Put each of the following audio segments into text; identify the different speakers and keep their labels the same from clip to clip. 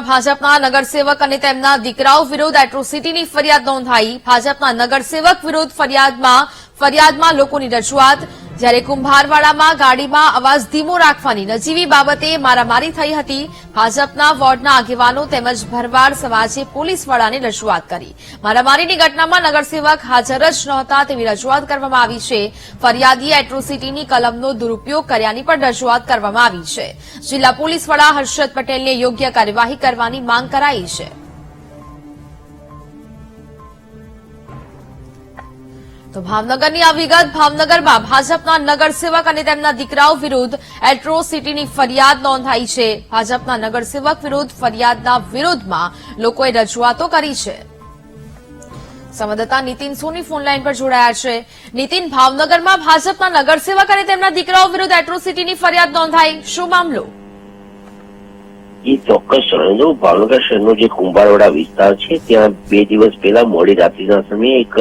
Speaker 1: ભાજપના નગરસેવક અને તેમના દીકરાઓ વિરુદ્ધ એટ્રોસિટીની ફરિયાદ નોંધાઈ। ભાજપના નગરસેવક વિરુદ્ધ ફરિયાદમાં લોકોની રજૂઆત। જ્યારે કુંભારવાડામાં ગાડીમાં અવાજ ધીમો રાખવાની નજીવી બાબતે મારામારી થઈ હતી। ભાજપના વોર્ડના આગેવાનો તેમજ ભરવાડ સમાજે પોલીસવાળાને રજૂઆત કરી। મારામારીની ઘટનામાં નગરસેવક હાજર જ નહોતા તેવી રજૂઆત કરવામાં આવી છે। ફરિયાદીએ એટ્રોસિટીની કલમનો દુરુપયોગ કર્યાની પણ રજૂઆત કરવામાં આવી છે। જિલ્લા પોલીસ વડા હર્ષદ પટેલને યોગ્ય કાર્યવાહી કરવાની માંગ કરાઈ છે। તો ભાવનગરની આ વિગત। ભાવનગરમાં ભાજપના નગરસેવક અને તેમના દીકરાઓ વિરુદ્ધ એટ્રોસિટીની ફરિયાદ નોંધાઈ છે। ભાજપના નગરસેવક વિરુદ્ધ ફરિયાદના વિરોધમાં લોકોએ રજૂઆતો કરી છે। સંવાદદાતા નીતિન સોની ફોનલાઈન પર જોડાયા છે। નીતિન, ભાવનગરમાં ભાજપના નગરસેવક અને તેમના દીકરાઓ વિરુદ્ધ એટ્રોસિટીની ફરિયાદ નોંધાઈ, શું મામલો?
Speaker 2: એ ચોક્કસ જણાવજો। ભાવનગર શહેરનો જે કુંભારવાડા વિસ્તાર છે ત્યાં 2 દિવસ પહેલા મોડી રાત્રિના સમયે એક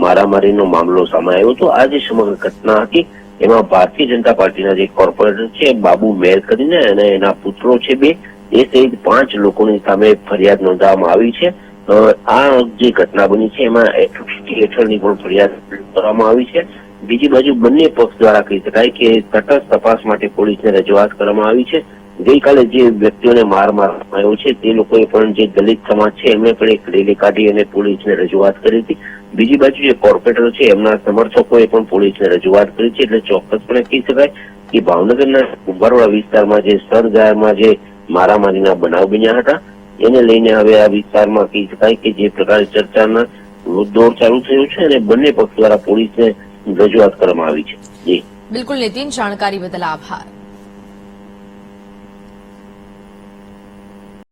Speaker 2: મારામારીનો મામલો સામે આવ્યો હતો। આ જે સમગ્ર ઘટના હતી એમાં ભારતીય જનતા પાર્ટીના જે કોર્પોરેટર છે બાબુ મેર કરીને અને એના પુત્રો છે 2, એ સહિત 5 લોકોની સામે ફરિયાદ નોંધવામાં આવી છે। આ જે ઘટના બની છે એમાં એટ્રોસિટી હેઠળની પણ ફરિયાદ કરવામાં આવી છે। બીજી બાજુ બંને પક્ષ દ્વારા કહી શકાય કે તટસ્થ તપાસ માટે પોલીસને રજૂઆત કરવામાં આવી છે। ગઈકાલે જે વ્યક્તિઓને માર મારવામાં આવ્યો છે તે લોકોએ પણ જે દલિત સમાજ છે એમણે પણ એક રેલી કાઢી અને પોલીસને રજૂઆત કરી હતી। બીજી બાજુ જે કોર્પોરેટર છે એમના સમર્થકોએ પણ પોલીસને રજૂઆત કરી છે। એટલે ચોક્કસપણે કહી શકાય કે ભાવનગરના કુંભારવાડા વિસ્તારમાં જે સરજારમાં જે મારામારીના બનાવ બન્યા હતા એને લઈને હવે આ વિસ્તારમાં કહી શકાય કે જે પ્રકારે ચર્ચાના દોર ચાલુ થયો છે અને બંને પક્ષ દ્વારા પોલીસને રજૂઆત કરવામાં આવી છે। જી
Speaker 1: બિલકુલ નીતિન, જાણકારી બદલ આભાર।